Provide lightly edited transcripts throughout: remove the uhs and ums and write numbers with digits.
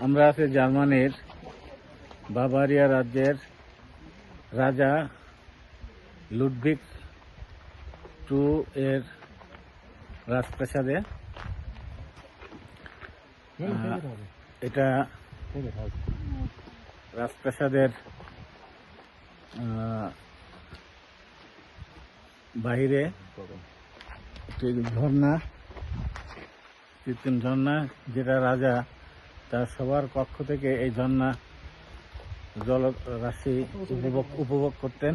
আমরা আছি জার্মানির বাভারিয়া রাজ্যের রাজা লুডভিগ টু এর রাজপ্রাসাদে। এটা রাজপ্রাসাদের বাহিরে একটি ঝর্ণা, কৃত্রিম ঝর্ণা, যেটা রাজা তার সবার পক্ষ থেকে এই ঝর্ণা জলরাশি উপভোগ করতেন।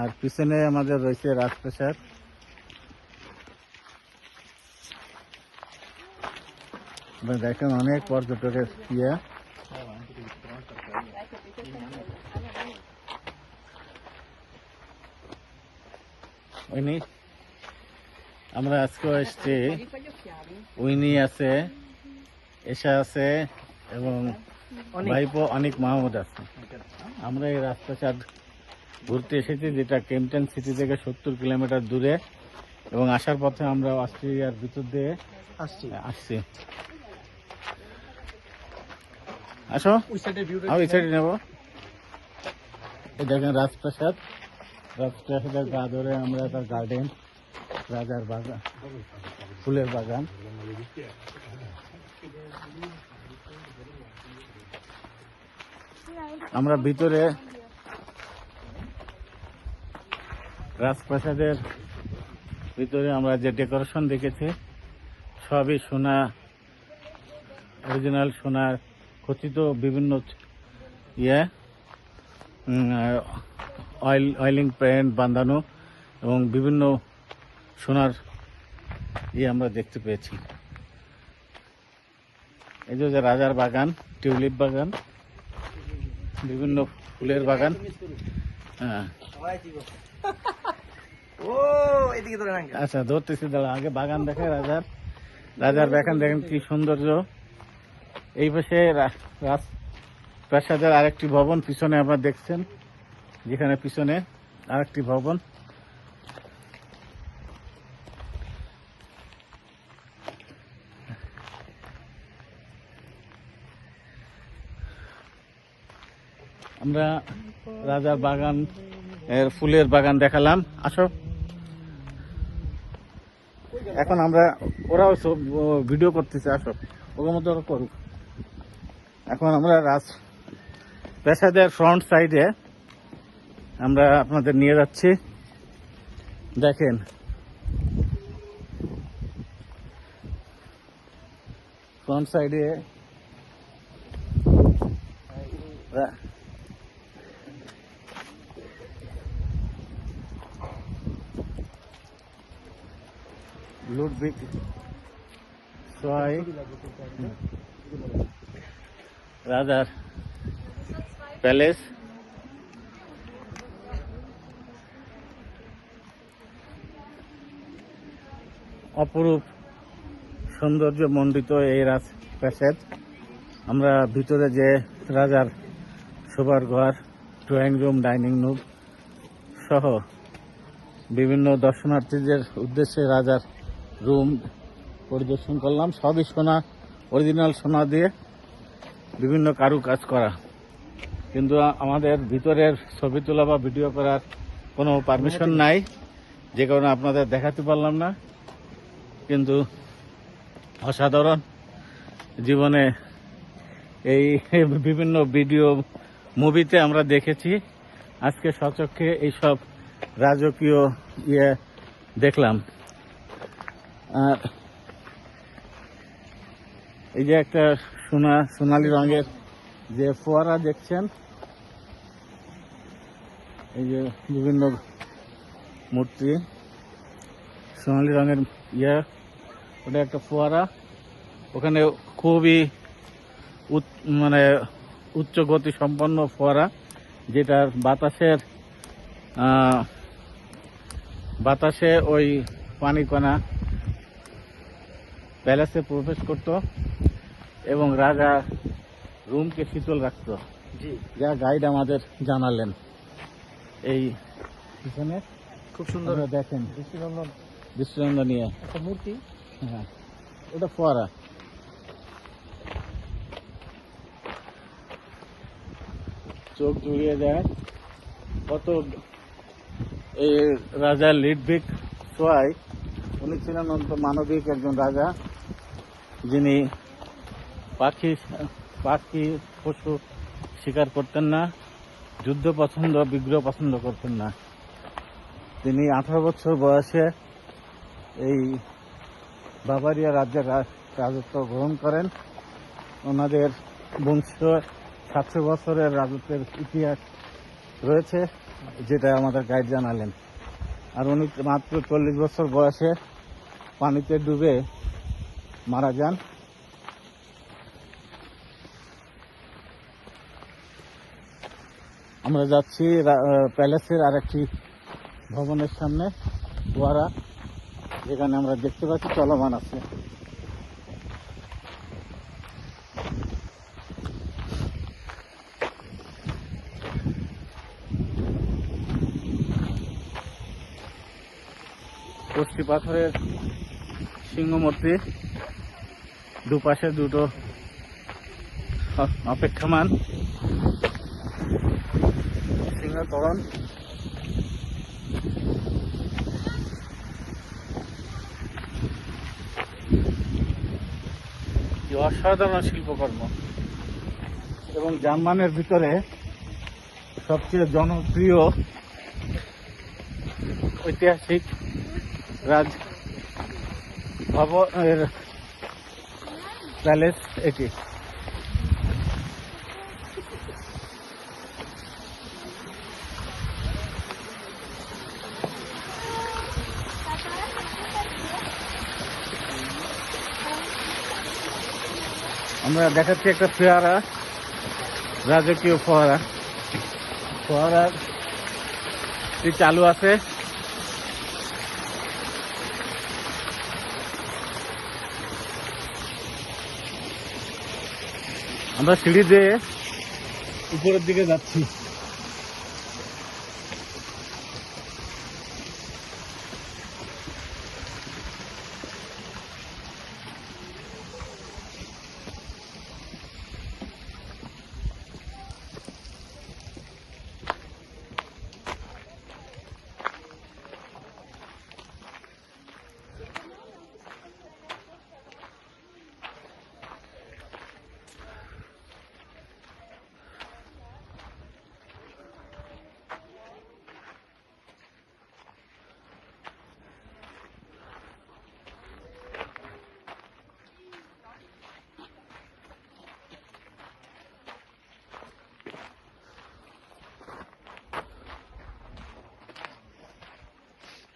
আর পিছনে আমাদের রয়েছে রাজপ্রাসাদ। দেখেন অনেক পর্যটকের ইয়ে। উইনি আমরা আজকেও এসছি, উইনি আছে, এশা আছে এবং ভাইপো অনেক মাহমুদ আছে। আমরা এই রাজপ্রাসাদ ঘুরতে এসেছি, যেটা কেমটন সিটি থেকে 70 কিলোমিটার দূরে, এবং আসার পথে আমরা অস্ট্রেলিয়ার ভিতর দিয়ে আসছি। আসো, আমি সাইডে নেব। এই দেখেন রাজপ্রাসাদ, রাজপ্রাসাদের গা ধরে আমরা তার গার্ডেন, রাজার বাগান, ফুলের বাগান। আমরা ভিতরে রাজপ্রাসাদের ভিতরে আমরা যে ডেকোরেশন দেখেছি সবই সোনা, অরিজিনাল সোনার খচিত বিভিন্ন অয়েলিং পেন্ট বাঁধানো এবং বিভিন্ন সোনার আমরা দেখতে পেয়েছি। এই যে রাজার বাগান, টিউলিপ বাগান, বিভিন্ন ফুলের বাগান। হ্যাঁ, আচ্ছা ধরতেছি, দাঁড়া আগে বাগান দেখে রাজার বাগান দেখেন কি সৌন্দর্য। এই পাশে রাজপ্রাসাদের আরেকটি ভবন পিছনে আপনারা দেখছেন, যেখানে পিছনে আরেকটি ভবন। আমরা রাজার বাগান এর ফুলের বাগান দেখালাম। আসো, এখন আমরা ওরাও সব ভিডিও করতেছে, আসো ওর মতো ওরা করুক। এখন আমরা রাজপ্রাসাদের ফ্রন্ট সাইডে আমরা আপনাদের নিয়ে যাচ্ছি। দেখেন ফ্রন্ট সাইডে লুডভিগ রাজার প্যালেস। অপরূপ সৌন্দর্য মণ্ডিত এই রাজপ্রাসাদ। আমরা ভিতরে যে রাজার শোবার ঘর, ড্রয়িং রুম, ডাইনিং রুম সহ বিভিন্ন দর্শনার্থীদের উদ্দেশ্যে রাজার রুম পরিদর্শন করলাম। সবই সোনা, অরিজিনাল সোনা দিয়ে বিভিন্ন কারুকাজ করা, কিন্তু আমাদের ভিতরের ছবি তোলা বা ভিডিও করার কোনো পারমিশন নাই, যে কারণে আপনাদের দেখাতে পারলাম না। কিন্তু অসাধারণ, জীবনে এই বিভিন্ন ভিডিও মুভিতে আমরা দেখেছি, আজকে সচক্ষে এইসব রাজকীয় দেখলাম। আর এই যে একটা সোনালী রঙের যে ফোয়ারা দেখছেন, এই যে বিভিন্ন মূর্তি, সোনালী রঙের ওটা একটা ফোয়ারা। ওখানে খুবই মানে উচ্চ গতি সম্পন্ন ফোয়ারা, যেটার বাতাসে ওই পানি কণা প্যালেসে প্রবেশ করত এবং রাজা রুমকে শীতল রাখত, যা গাইড আমাদের জানালেন। এই পিছনে খুব সুন্দর আপনারা দেখেন দৃষ্টিনন্দন দৃষ্টিনন্দনীয় একটা মূর্তি। হ্যাঁ, ওটা ফোয়ারা। চোখ জুড়িয়ে দেয় কত। এই রাজা লিডভিক সোয়াই উনি ছিলেন মানবিক একজন রাজা, যিনি পাখি পাখি পশু শিকার করতেন না, যুদ্ধ পছন্দ বিগ্রহ পছন্দ করতেন না। তিনি 18 বছর বয়সে এই বাভারিয়া রাজ্যের রাজত্ব গ্রহণ করেন। ওনাদের বংশ 700 বছরের রাজত্বের ইতিহাস রয়েছে, যেটা আমাদের গাইড জানালেন। আর উনি মাত্র 40 বছর বয়সে পানিতে ডুবে মারা যান। আমরা যাচ্ছি প্যালেসের আরেকটি ভবনের সামনে, ফোয়ারা, যেখানে আমরা দেখতে পাচ্ছি চলমান আছে। কষ্টি পাথরের সিংহমূর্তি, দুপাশে দুটো অপেক্ষমান সিংহতরণ। কি অসাধারণ শিল্পকর্ম। এবং জার্মানের ভিতরে সবচেয়ে জনপ্রিয় ঐতিহাসিক রাজ ভবন প্যালেস এটি। আমরা দেখাচ্ছি একটা ফোয়ারা, রাজকীয় ফোয়ারা। ফোয়ারাটি চালু আছে। আমরা সিঁড়ি দিয়ে উপরের দিকে যাচ্ছি।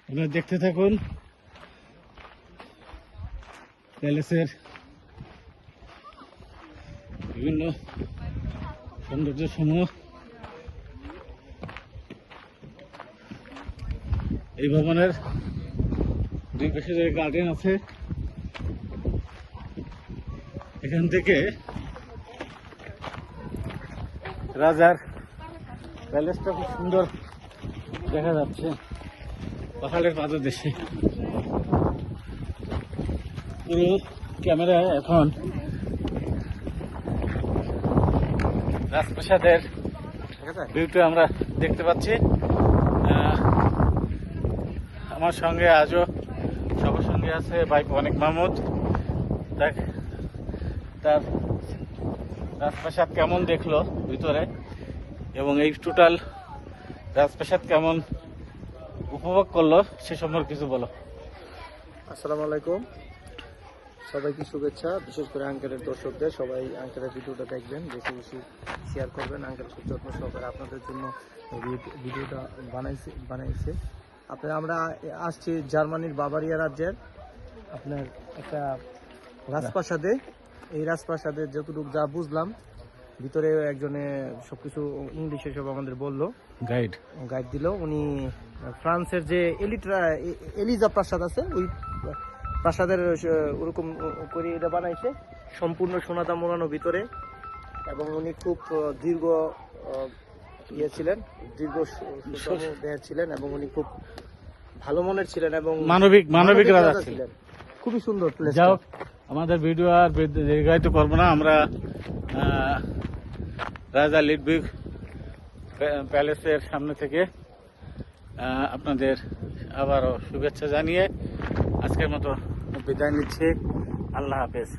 আপনারা দেখতে থাকুন প্যালেসের বিভিন্ন সৌন্দর্য সমূহ। এই ভবনের দুই পাশে যে গার্ডেন আছে, এখান থেকে রাজার প্যালেসটা খুব সুন্দর দেখা যাচ্ছে পাহাড়ের পাদদেশে। পুরো ক্যামেরায় এখন রাজপ্রাসাদের ভিউটা আমরা দেখতে পাচ্ছি। আমার সঙ্গে আজও সবার সঙ্গে আছে ভাইপো অনিক মাহমুদ। তার রাজপ্রাসাদ কেমন দেখলো ভিতরে, এবং এই টোটাল রাজপ্রাসাদ কেমন উপভোগ করলো সে সম্পর্কে কিছু বলো। আসসালামু আলাইকুম, সবাইকে শুভেচ্ছা। বিশেষ করে আঙ্কেলের দর্শকদের সবাই আঙ্কেলের ভিডিওটা দেখবেন, বেশি বেশি শেয়ার করবেন। আঙ্কেল খুব যত্ন সহকারে আপনাদের জন্য ভিডিওটা বানাইছে। আমরা আসছি জার্মানির বাভারিয়া রাজ্যের আপনার একটা রাজপ্রাসাদে। এই রাজপ্রাসাদে যতটুকু যা বুঝলাম, ভিতরে একজনে সবকিছু ইংলিশে সব আমাদের বললো, গাইড দিল। উনি ফ্রান্সের যে এলিজা প্রাসাদ আছে, ওই প্রাসাদের ওরকম করে এটা বানাইছে, সম্পূর্ণ সোনাদা মোড়ানো ভিতরে। এবং উনি খুব দীর্ঘ ছিলেন, দীর্ঘ ছিলেন, এবং উনি খুব ভালো মনের ছিলেন এবং মানবিক রাজা ছিলেন। খুবই সুন্দর প্লেস। যাও, আমাদের ভিডিও আর দীর্ঘায়িত করবো না। আমরা রাজা লিডভিগ প্যালেসের সামনে থেকে আপনাদের আবারও শুভেচ্ছা জানিয়ে আজকের মতো বিদায় নিচ্ছি। আল্লাহ হাফেজ।